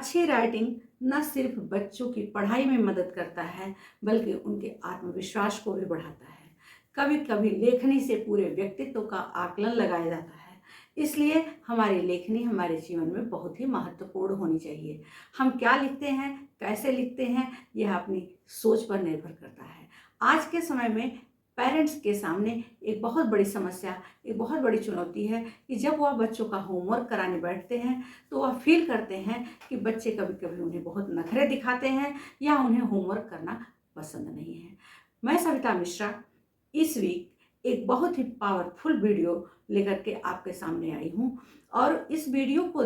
अच्छी राइटिंग न सिर्फ बच्चों की पढ़ाई में मदद करता है बल्कि उनके आत्मविश्वास को भी बढ़ाता है। कभी कभी लेखनी से पूरे व्यक्तित्व का आकलन लगाया जाता है। इसलिए हमारी लेखनी हमारे जीवन में बहुत ही महत्वपूर्ण होनी चाहिए। हम क्या लिखते हैं, कैसे लिखते हैं, यह अपनी सोच पर निर्भर करता है। आज के समय में पेरेंट्स के सामने एक बहुत बड़ी समस्या, एक बहुत बड़ी चुनौती है कि जब वह बच्चों का होमवर्क कराने बैठते हैं तो वह फील करते हैं कि बच्चे कभी कभी उन्हें बहुत नखरे दिखाते हैं या उन्हें होमवर्क करना पसंद नहीं है। मैं सविता मिश्रा इस वीक एक बहुत ही पावरफुल वीडियो लेकर के आपके सामने आई हूँ और इस वीडियो को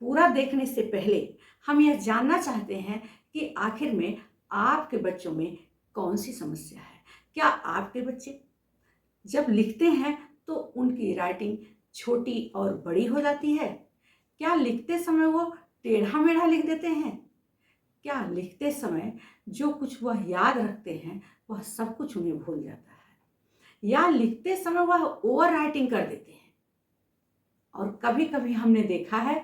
पूरा देखने से पहले हम यह जानना चाहते हैं कि आखिर में आपके बच्चों में कौन सी समस्या है। क्या आपके बच्चे जब लिखते हैं तो उनकी राइटिंग छोटी और बड़ी हो जाती है? क्या लिखते समय वो टेढ़ा मेढ़ा लिख देते हैं? क्या लिखते समय जो कुछ वह याद रखते हैं वह सब कुछ उन्हें भूल जाता है? या लिखते समय वह ओवर राइटिंग कर देते हैं? और कभी कभी हमने देखा है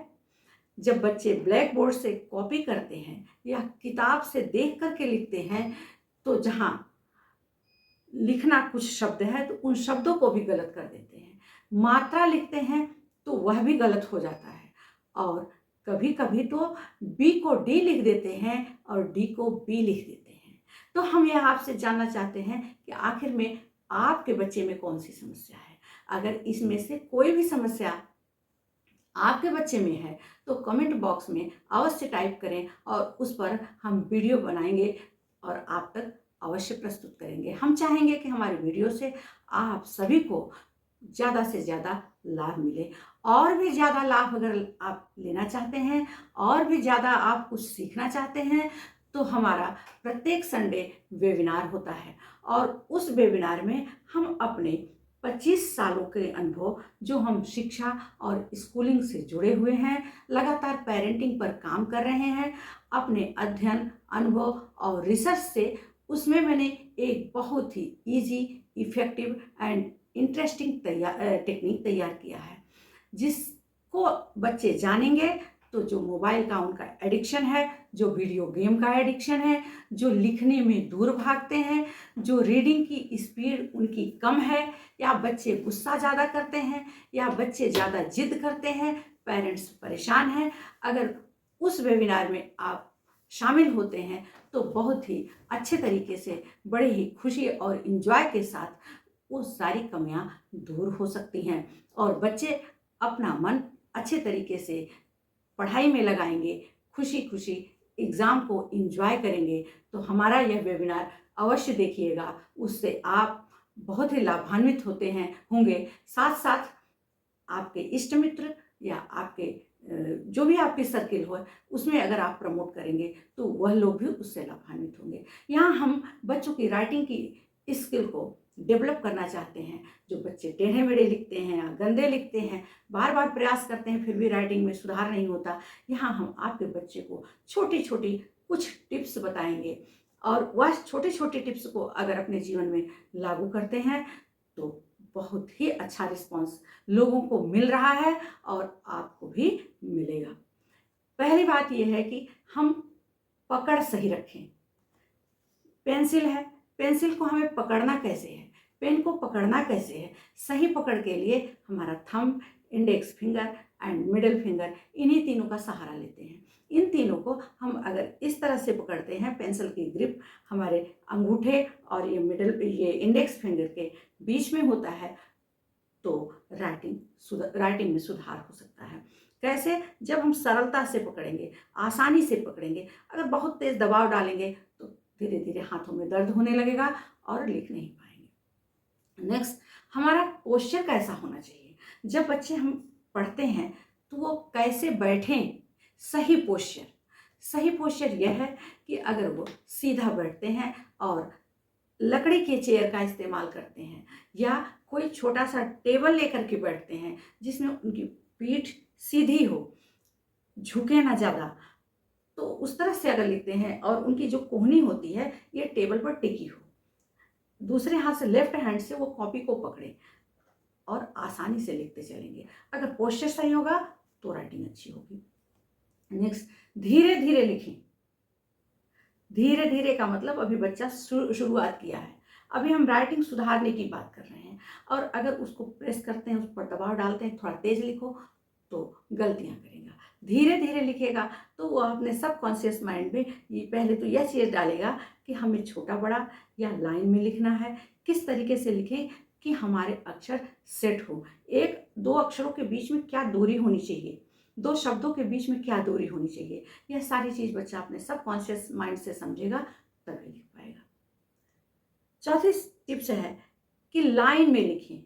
जब बच्चे ब्लैक बोर्ड से कॉपी करते हैं या किताब से देख करके लिखते हैं तो जहाँ लिखना कुछ शब्द है तो उन शब्दों को भी गलत कर देते हैं। मात्रा लिखते हैं तो वह भी गलत हो जाता है और कभी कभी तो बी को डी लिख देते हैं और डी को बी लिख देते हैं। तो हम यह आपसे जानना चाहते हैं कि आखिर में आपके बच्चे में कौन सी समस्या है। अगर इसमें से कोई भी समस्या आपके बच्चे में है तो कमेंट बॉक्स में अवश्य टाइप करें और उस पर हम वीडियो बनाएंगे और आप तक अवश्य प्रस्तुत करेंगे। हम चाहेंगे कि हमारे वीडियो से आप सभी को ज़्यादा से ज़्यादा लाभ मिले। और भी ज़्यादा लाभ अगर आप लेना चाहते हैं और भी ज़्यादा आप कुछ सीखना चाहते हैं तो हमारा प्रत्येक संडे वेबिनार होता है और उस वेबिनार में हम अपने 25 सालों के अनुभव जो हम शिक्षा और स्कूलिंग से जुड़े हुए हैं, लगातार पेरेंटिंग पर काम कर रहे हैं, अपने अध्ययन, अनुभव और रिसर्च से, उसमें मैंने एक बहुत ही easy, effective and interesting technique तैयार किया है जिसको बच्चे जानेंगे तो जो मोबाइल का उनका एडिक्शन है, जो वीडियो गेम का एडिक्शन है, जो लिखने में दूर भागते हैं, जो रीडिंग की स्पीड उनकी कम है, या बच्चे गुस्सा ज़्यादा करते हैं या बच्चे ज़्यादा जिद करते हैं, पेरेंट्स परेशान हैं, अगर उस वेबिनार में आप शामिल होते हैं तो बहुत ही अच्छे तरीके से, बड़े ही खुशी और इंजॉय के साथ वो सारी कमियां दूर हो सकती हैं और बच्चे अपना मन अच्छे तरीके से पढ़ाई में लगाएंगे, खुशी खुशी एग्ज़ाम को इंजॉय करेंगे। तो हमारा यह वेबिनार अवश्य देखिएगा, उससे आप बहुत ही लाभान्वित होंगे। साथ साथ आपके इष्ट मित्र या आपके जो भी आपकी सर्किल हो उसमें अगर आप प्रमोट करेंगे तो वह लोग भी उससे लाभान्वित होंगे। यहाँ हम बच्चों की राइटिंग की स्किल को डेवलप करना चाहते हैं। जो बच्चे टेढ़े मेढ़े लिखते हैं या गंदे लिखते हैं, बार बार प्रयास करते हैं फिर भी राइटिंग में सुधार नहीं होता, यहाँ हम आपके बच्चे को छोटी छोटी कुछ टिप्स बताएंगे और वह छोटे छोटे टिप्स को अगर अपने जीवन में लागू करते हैं तो बहुत ही अच्छा रिस्पांस लोगों को मिल रहा है और आपको भी मिलेगा। पहली बात यह है कि हम पकड़ सही रखें। पेंसिल है, पेंसिल को हमें पकड़ना कैसे है, पेन को पकड़ना कैसे है, सही पकड़ के लिए हमारा thumb, index finger and middle finger, इन्हीं तीनों का सहारा लेते हैं। इन तीनों को हम अगर इस तरह से पकड़ते हैं, पेंसिल की ग्रिप हमारे अंगूठे और ये इंडेक्स फिंगर के बीच में होता है तो राइटिंग में सुधार हो सकता है। कैसे? जब हम सरलता से पकड़ेंगे, आसानी से पकड़ेंगे। अगर बहुत तेज दबाव डालेंगे तो धीरे धीरे हाथों में दर्द होने लगेगा और लिख नहीं पाएंगे। नेक्स्ट, हमारा पोस्चर कैसा होना चाहिए? जब बच्चे हम पढ़ते हैं तो वो कैसे बैठें? सही पोस्चर यह है कि अगर वो सीधा बैठते हैं और लकड़ी के चेयर का इस्तेमाल करते हैं या कोई छोटा सा टेबल लेकर के बैठते हैं जिसमें उनकी पीठ सीधी हो, झुके ना ज़्यादा, तो उस तरह से अगर लिखते हैं और उनकी जो कोहनी होती है ये टेबल पर टिकी हो, दूसरे हाथ से लेफ्ट हैंड से वो कॉपी को पकड़े और आसानी से लिखते चलेंगे। अगर पोस्चर सही होगा तो राइटिंग अच्छी होगी। नेक्स्ट, धीरे धीरे लिखें। धीरे धीरे का मतलब अभी बच्चा शुरुआत किया है, अभी हम राइटिंग सुधारने की बात कर रहे हैं, और अगर उसको प्रेस करते हैं, उस पर दबाव डालते हैं, थोड़ा तेज लिखो तो गलतियां करेगा। धीरे धीरे लिखेगा तो वो अपने सबकॉन्शियस माइंड में ये पहले तो यह चीज़ डालेगा कि हमें छोटा बड़ा या लाइन में लिखना है, किस तरीके से लिखें कि हमारे अक्षर सेट हो, एक दो अक्षरों के बीच में क्या दूरी होनी चाहिए, दो शब्दों के बीच में क्या दूरी होनी चाहिए, यह सारी चीज़ बच्चा अपने सबकॉन्शियस माइंड से समझेगा तभी लिख पाएगा। चौथी टिप्स है कि लाइन में लिखें।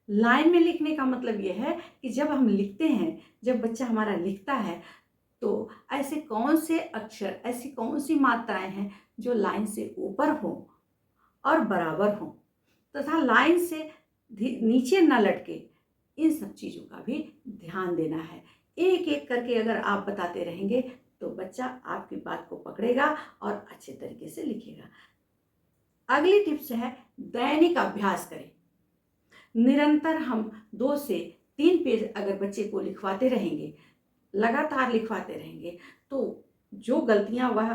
लाइन में लिखने का मतलब यह है कि जब हम लिखते हैं, जब बच्चा हमारा लिखता है, तो ऐसे कौन से अक्षर, ऐसी कौन सी मात्राएं हैं जो लाइन से ऊपर हो और बराबर हो, तथा लाइन से नीचे न लटके, इन सब चीज़ों का भी ध्यान देना है। एक एक करके अगर आप बताते रहेंगे तो बच्चा आपकी बात को पकड़ेगा और अच्छे तरीके से लिखेगा। अगली टिप्स है दैनिक अभ्यास करें। निरंतर हम 2 से 3 पेज अगर बच्चे को लिखवाते रहेंगे, लगातार लिखवाते रहेंगे, तो जो गलतियां वह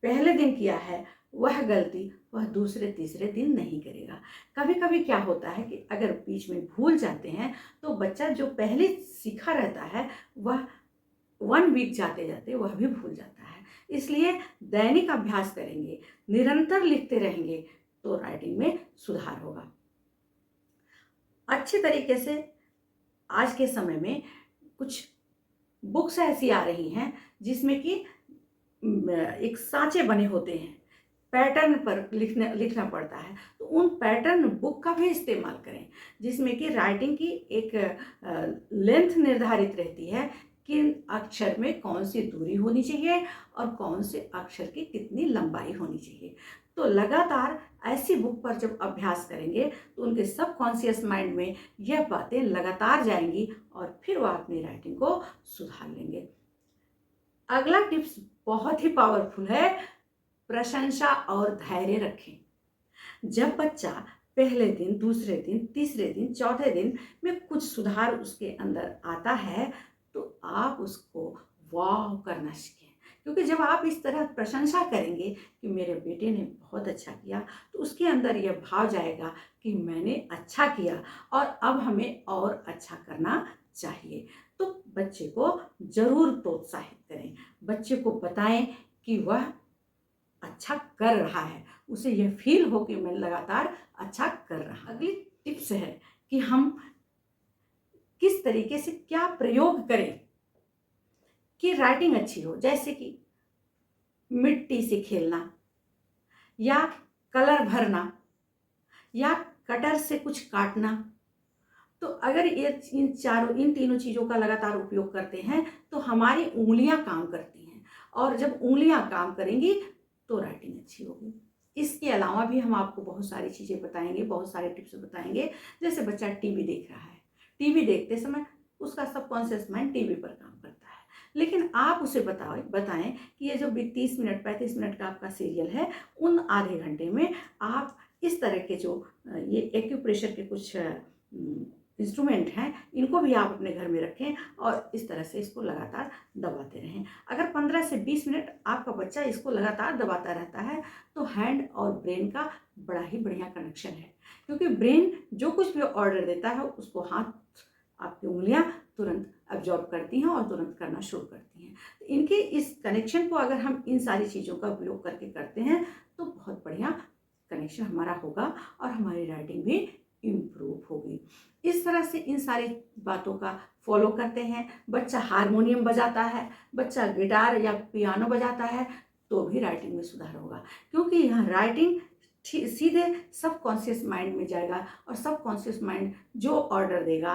पहले दिन किया है वह गलती वह दूसरे तीसरे दिन नहीं करेगा। कभी कभी क्या होता है कि अगर बीच में भूल जाते हैं तो बच्चा जो पहले सीखा रहता है वह 1 वीक जाते जाते वह भी भूल जाता है। इसलिए दैनिक अभ्यास करेंगे, निरंतर लिखते रहेंगे तो राइटिंग में सुधार होगा। अच्छे तरीके से आज के समय में कुछ बुक्स ऐसी आ रही हैं जिसमें कि एक सांचे बने होते हैं, पैटर्न पर लिखना पड़ता है, तो उन पैटर्न बुक का भी इस्तेमाल करें, जिसमें कि राइटिंग की एक लेंथ निर्धारित रहती है, किन अक्षर में कौन सी दूरी होनी चाहिए और कौन से अक्षर की कितनी लंबाई होनी चाहिए। तो लगातार ऐसी बुक पर जब अभ्यास करेंगे तो उनके सबकॉन्शियस माइंड में यह बातें लगातार जाएंगी और फिर वह अपनी राइटिंग को सुधार लेंगे। अगला टिप्स बहुत ही पावरफुल है, प्रशंसा और धैर्य रखें। जब बच्चा पहले दिन, दूसरे दिन, तीसरे दिन, चौथे दिन में कुछ सुधार उसके अंदर आता है तो आप उसको वाह करना सीखें, क्योंकि जब आप इस तरह प्रशंसा करेंगे कि मेरे बेटे ने बहुत अच्छा किया, तो उसके अंदर यह भाव जाएगा कि मैंने अच्छा किया और अब हमें और अच्छा करना चाहिए। तो बच्चे को जरूर प्रोत्साहित करें, बच्चे को बताएं कि वह अच्छा कर रहा है, उसे यह फील हो कि मैं लगातार अच्छा कर रहा हूं। अगली टिप्स है कि हम किस तरीके से क्या प्रयोग करें कि राइटिंग अच्छी हो, जैसे कि मिट्टी से खेलना या कलर भरना या कटर से कुछ काटना। तो अगर ये इन तीनों चीज़ों का लगातार उपयोग करते हैं तो हमारी उंगलियां काम करती हैं, और जब उंगलियां काम करेंगी तो राइटिंग अच्छी होगी। इसके अलावा भी हम आपको बहुत सारी चीज़ें बताएंगे, बहुत सारे टिप्स बताएंगे। जैसे बच्चा टीवी देख रहा है, टीवी देखते समय उसका सबकॉन्शियस माइंड टीवी पर काम करता है, लेकिन आप उसे बताएं कि ये जो 30 मिनट 35 मिनट का आपका सीरियल है, उन आधे घंटे में आप इस तरह के जो ये एक्यूप्रेशर के कुछ इंस्ट्रूमेंट हैं, इनको भी आप अपने घर में रखें और इस तरह से इसको लगातार दबाते रहें। अगर 15 से 20 मिनट आपका बच्चा इसको लगातार दबाता रहता है तो हैंड और ब्रेन का बड़ा ही बढ़िया कनेक्शन है, क्योंकि ब्रेन जो कुछ भी ऑर्डर देता है उसको आपकी उंगलियां तुरंत अब्जॉर्ब करती हैं और तुरंत करना शुरू करती हैं। तो इनके इस कनेक्शन को अगर हम इन सारी चीज़ों का उपयोग करके करते हैं तो बहुत बढ़िया कनेक्शन हमारा होगा और हमारी राइटिंग भी इम्प्रूव होगी। इस तरह से इन सारी बातों का फॉलो करते हैं। बच्चा हारमोनियम बजाता है, बच्चा गिटार या पियानो बजाता है तो भी राइटिंग में सुधार होगा, क्योंकि यहाँ राइटिंग सीधे सबकॉन्शियस माइंड में जाएगा और सबकॉन्शियस माइंड जो ऑर्डर देगा,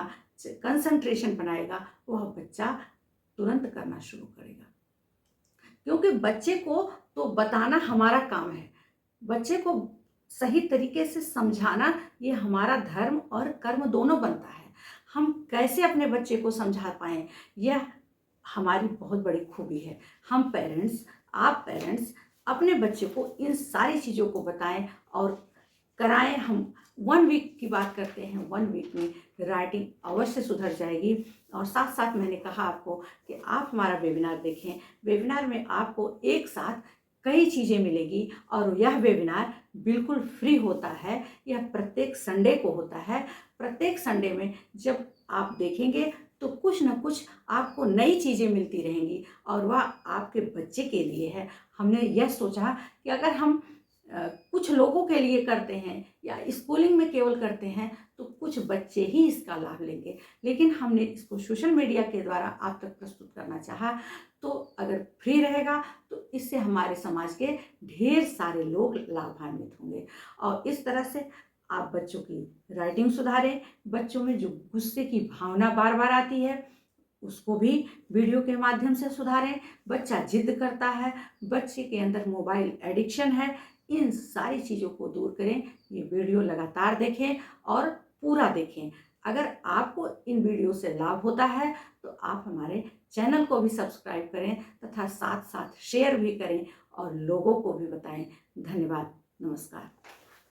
कंसंट्रेशन बनाएगा, वह बच्चा तुरंत करना शुरू करेगा। क्योंकि बच्चे को तो बताना हमारा काम है, बच्चे को सही तरीके से समझाना ये हमारा धर्म और कर्म दोनों बनता है। हम कैसे अपने बच्चे को समझा पाएं, यह हमारी बहुत बड़ी खूबी है। हम पेरेंट्स, आप पेरेंट्स अपने बच्चे को इन सारी चीज़ों को बताएं और कराएं। हम 1 वीक की बात करते हैं, 1 वीक में राइटिंग अवश्य सुधर जाएगी। और साथ साथ मैंने कहा आपको कि आप हमारा वेबिनार देखें। वेबिनार में आपको एक साथ कई चीज़ें मिलेगी और यह वेबिनार बिल्कुल फ्री होता है। यह प्रत्येक संडे को होता है। प्रत्येक संडे में जब आप देखेंगे तो कुछ न कुछ आपको नई चीज़ें मिलती रहेंगी और वह आपके बच्चे के लिए है। हमने यह सोचा कि अगर हम कुछ लोगों के लिए करते हैं या स्कूलिंग में केवल करते हैं तो कुछ बच्चे ही इसका लाभ लेंगे, लेकिन हमने इसको सोशल मीडिया के द्वारा आप तक प्रस्तुत करना चाहा। तो अगर फ्री रहेगा तो इससे हमारे समाज के ढेर सारे लोग लाभान्वित होंगे और इस तरह से आप बच्चों की राइटिंग सुधारें। बच्चों में जो गुस्से की भावना बार बार आती है उसको भी वीडियो के माध्यम से सुधारें। बच्चा जिद करता है, बच्चे के अंदर मोबाइल एडिक्शन है, इन सारी चीज़ों को दूर करें। ये वीडियो लगातार देखें और पूरा देखें। अगर आपको इन वीडियो से लाभ होता है तो आप हमारे चैनल को भी सब्सक्राइब करें तथा साथ साथ शेयर भी करें और लोगों को भी बताएं। धन्यवाद। नमस्कार।